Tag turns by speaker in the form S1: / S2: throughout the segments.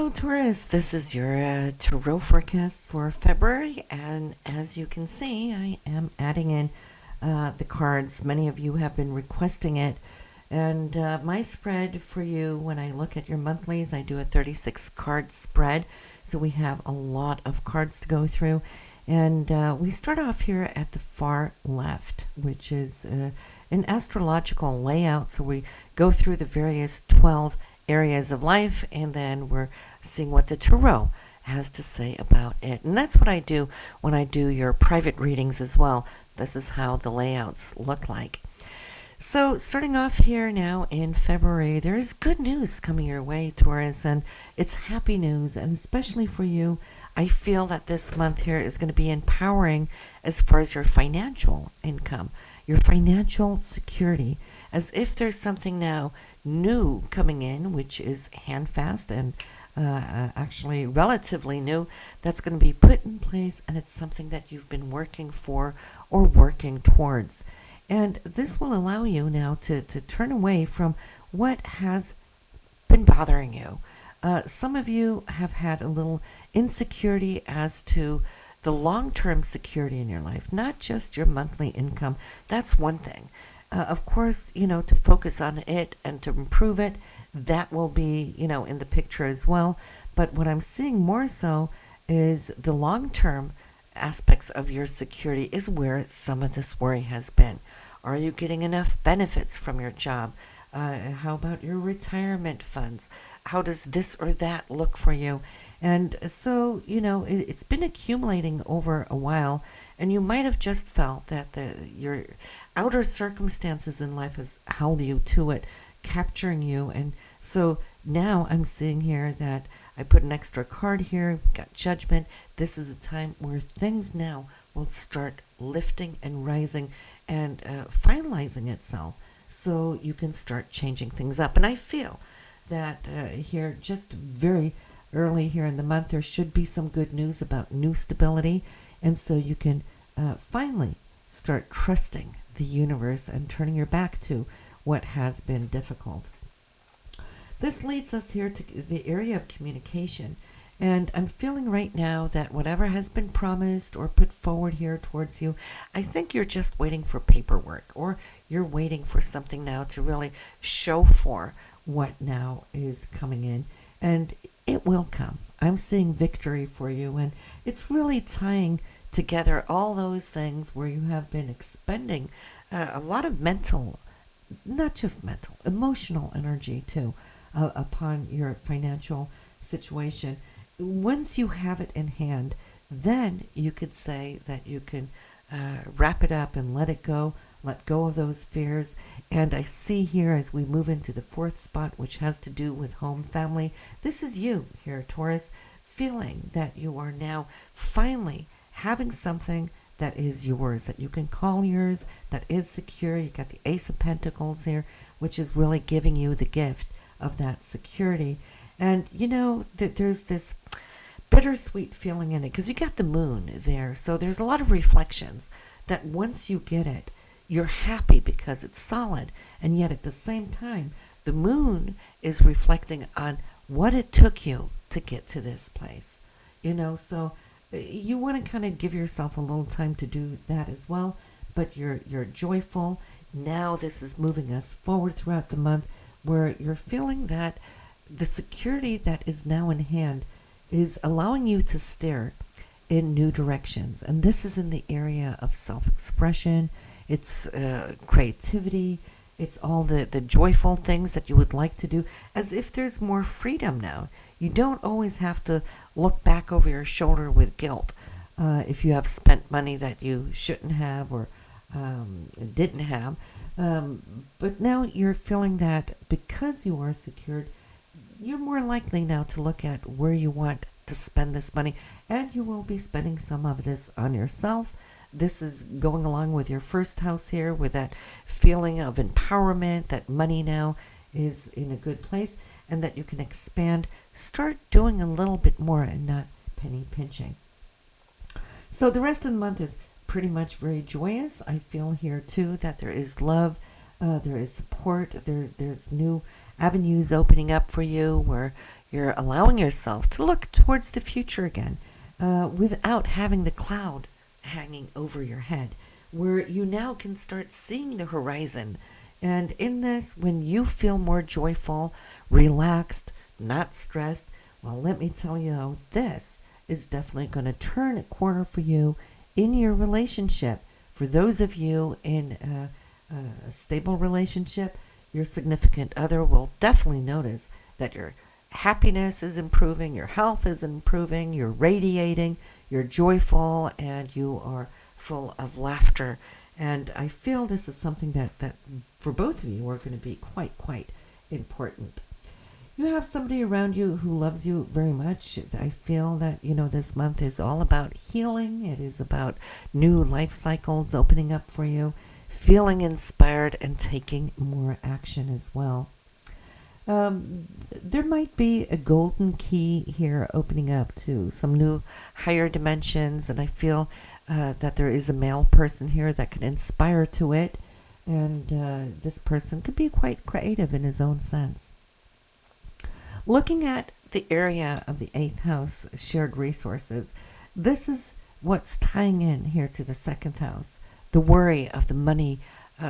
S1: Hello, Taurus. This is your Tarot forecast for February, and as you can see, I am adding in the cards. Many of you have been requesting it, and my spread for you, when I look at your monthlies, I do a 36 card spread, so we have a lot of cards to go through, and we start off here at the far left, which is an astrological layout, so we go through the various 12 areas of life, and then we're seeing what the Tarot has to say about it. And that's what I do when I do your private readings as well. This is how the layouts look like. So starting off here now in February, there is good news coming your way, Taurus, and it's happy news, and especially for you, I feel that this month here is going to be empowering as far as your financial income, your financial security, as if there's something now new coming in, which is handfast and actually relatively new, that's going to be put in place, and it's something that you've been working for or working towards. And this will allow you now to turn away from what has been bothering you. Some of you have had a little insecurity as to the long-term security in your life, not just your monthly income. That's one thing. Of course, to focus on it and to improve it, that will be, in the picture as well. But what I'm seeing more so is the long-term aspects of your security is where some of this worry has been. Are you getting enough benefits from your job? How about your retirement funds? How does this or that look for you? And so, it's been accumulating over a while, and you might have just felt that your outer circumstances in life has held you to it, capturing you. And so now I'm seeing here that I put an extra card here, got Judgment. This is a time where things now will start lifting and rising and finalizing itself, so you can start changing things up. And I feel that here, just very early here in the month, there should be some good news about new stability, and so you can finally start trusting the universe and turning your back to what has been difficult. This leads us here to the area of communication, and I'm feeling right now that whatever has been promised or put forward here towards you, I think you're just waiting for paperwork, or you're waiting for something now to really show for what now is coming in, and it will come. I'm seeing victory for you, and it's really tying together all those things where you have been expending a lot of mental, not just mental, emotional energy too, upon your financial situation. Once you have it in hand, then you could say that you can wrap it up and let go of those fears. And I see here, as we move into the fourth spot, which has to do with home, family, this is you here, Taurus, feeling that you are now finally having something that is yours, that you can call yours, that is secure. You got the Ace of Pentacles here, which is really giving you the gift of that security. And that there's this bittersweet feeling in it, because you got the moon there, so there's a lot of reflections that once you get it, you're happy because it's solid, and yet at the same time, the moon is reflecting on what it took you to get to this place. So you want to kind of give yourself a little time to do that as well, but you're joyful. Now this is moving us forward throughout the month, where you're feeling that the security that is now in hand is allowing you to steer in new directions. And this is in the area of self-expression. It's creativity. It's all the joyful things that you would like to do, as if there's more freedom now. You don't always have to look back over your shoulder with guilt if you have spent money that you shouldn't have or didn't have. But now you're feeling that because you are secured, you're more likely now to look at where you want to spend this money, and you will be spending some of this on yourself. This is going along with your first house here, with that feeling of empowerment, that money now is in a good place, and that you can expand, start doing a little bit more and not penny pinching. So the rest of the month is pretty much very joyous. I feel here too that there is love, there is support, there's new avenues opening up for you where You're allowing yourself to look towards the future again without having the cloud hanging over your head, where you now can start seeing the horizon. And in this, when you feel more joyful, relaxed, not stressed, well, let me tell you, this is definitely going to turn a corner for you in your relationship. For those of you in a stable relationship, your significant other will definitely notice that your happiness is improving, your health is improving, you're radiating, you're joyful, and you are full of laughter. And I feel this is something that for both of you are going to be quite important. You have somebody around you who loves you very much. I feel that, this month is all about healing. It is about new life cycles opening up for you, feeling inspired and taking more action as well. There might be a golden key here opening up to some new higher dimensions, and I feel that there is a male person here that can inspire to it, and this person could be quite creative in his own sense. Looking at the area of the 8th house, shared resources, this is what's tying in here to the 2nd house, the worry of the money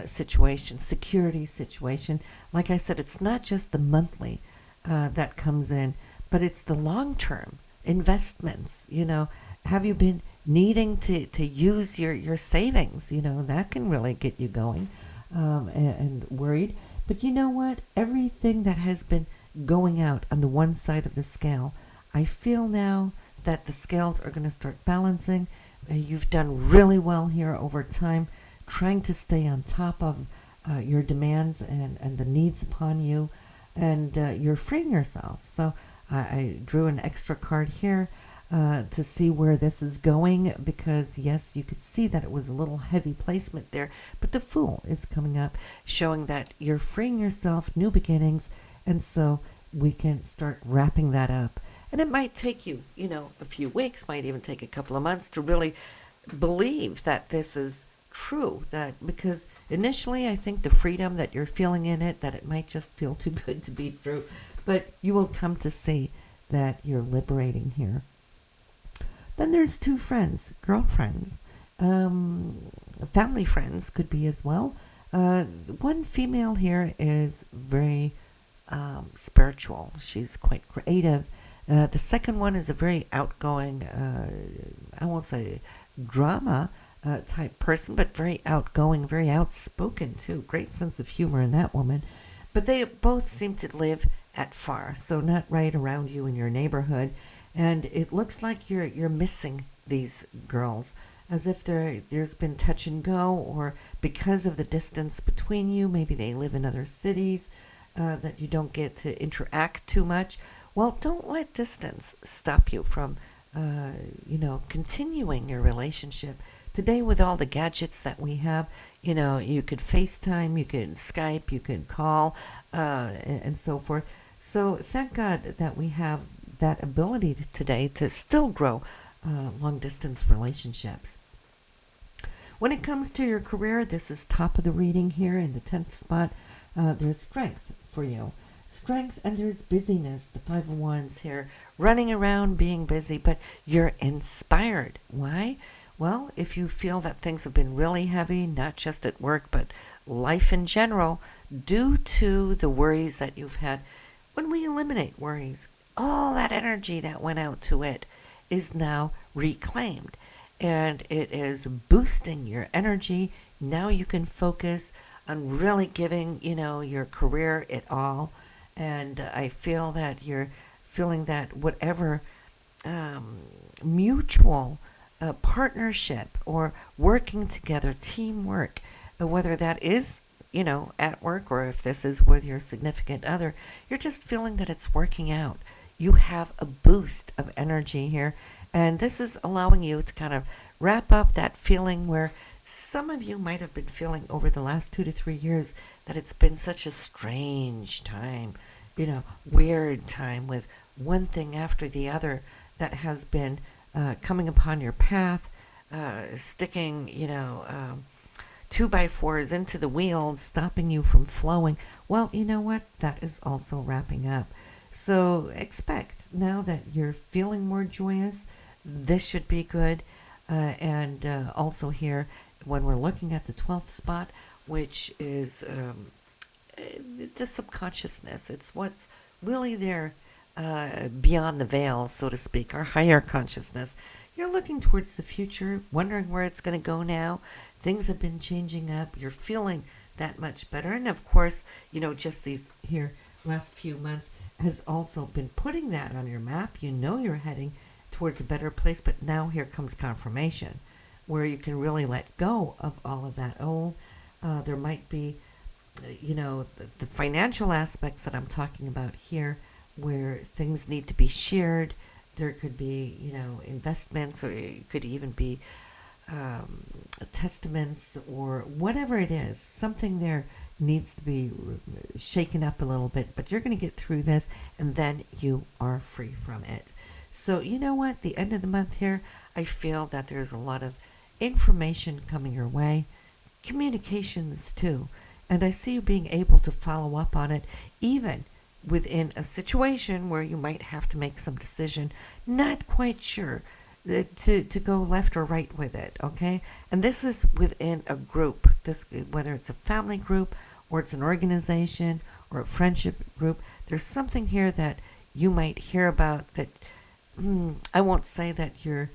S1: situation, security situation. Like I said, it's not just the monthly that comes in, but it's the long-term investments. Have you been needing to use your savings? That can really get you going and worried. But you know what? Everything that has been going out on the one side of the scale, I feel now that the scales are going to start balancing. You've done really well here over time, trying to stay on top of your demands and the needs upon you, and you're freeing yourself. So I drew an extra card here to see where this is going, because yes, you could see that it was a little heavy placement there, but the Fool is coming up, showing that you're freeing yourself, new beginnings, and so we can start wrapping that up. And it might take you, a few weeks, might even take a couple of months to really believe that this is true, that because initially I think the freedom that you're feeling in it, that it might just feel too good to be true, but you will come to see that you're liberating here. Then there's 2 friends, girlfriends, family friends could be as well. One female here is very spiritual. She's quite creative. The second one is a very outgoing, I won't say drama type person, but very outgoing, very outspoken too. Great sense of humor in that woman. But they both seem to live at far, so not right around you in your neighborhood. And it looks like you're missing these girls, as if there's been touch and go, or because of the distance between you, maybe they live in other cities, that you don't get to interact too much. Well, don't let distance stop you from, continuing your relationship. Today, with all the gadgets that we have, you could FaceTime, you could Skype, you could call, and so forth. So thank God that we have that ability today to still grow long-distance relationships. When it comes to your career, this is top of the reading here in the 10th spot. There's strength for you. Strength, and there's busyness, the 5 of Wands here, running around, being busy, but you're inspired. Why? Well, if you feel that things have been really heavy, not just at work, but life in general, due to the worries that you've had, when we eliminate worries, all that energy that went out to it is now reclaimed, and it is boosting your energy. Now you can focus on really giving, your career it all. And I feel that you're feeling that whatever mutual partnership or working together, teamwork, whether that is, at work, or if this is with your significant other, you're just feeling that it's working out. You have a boost of energy here, and this is allowing you to kind of wrap up that feeling where some of you might have been feeling over the last 2 to 3 years that it's been such a strange time, weird time, with one thing after the other that has been coming upon your path, sticking, 2x4s into the wheels, stopping you from flowing. Well, you know what? That is also wrapping up. So expect now that you're feeling more joyous, this should be good. And also here, when we're looking at the 12th spot, which is the subconsciousness, it's what's really there beyond the veil, so to speak, our higher consciousness. You're looking towards the future, wondering where it's going to go now. Things have been changing up. You're feeling that much better. And of course, just these here last few months has also been putting that on your map. You know you're heading towards a better place, but now here comes confirmation where you can really let go of all of that old. There might be, the financial aspects that I'm talking about here where things need to be shared. There could be, investments, or it could even be testaments or whatever it is. Something there needs to be shaken up a little bit, but you're going to get through this and then you are free from it. So you know what? The end of the month here, I feel that there's a lot of information coming your way, communications too, and I see you being able to follow up on it even within a situation where you might have to make some decision, not quite sure to go left or right with it, okay? And this is within a group, whether it's a family group or it's an organization or a friendship group, there's something here that you might hear about that, I won't say that you're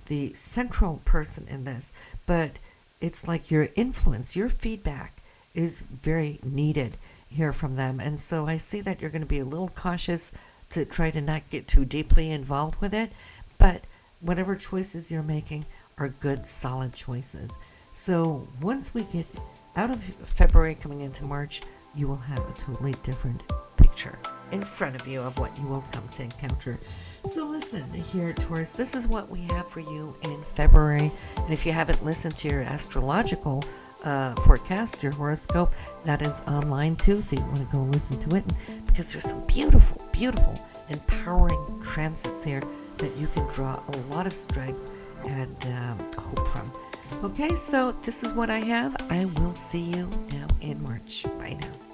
S1: the central person in this, but it's like your influence, your feedback is very needed here from them. And so I see that you're going to be a little cautious to try to not get too deeply involved with it, but whatever choices you're making are good, solid choices. So once we get out of February coming into March, you will have a totally different picture in front of you of what you will come to encounter. So listen here, Taurus, this is what we have for you in February. And if you haven't listened to your astrological forecast, your horoscope, that is online too, so you want to go listen to it, because there's some beautiful, beautiful, empowering transits here that you can draw a lot of strength and hope from. Okay, so this is what I have. I will see you now in March. Bye now.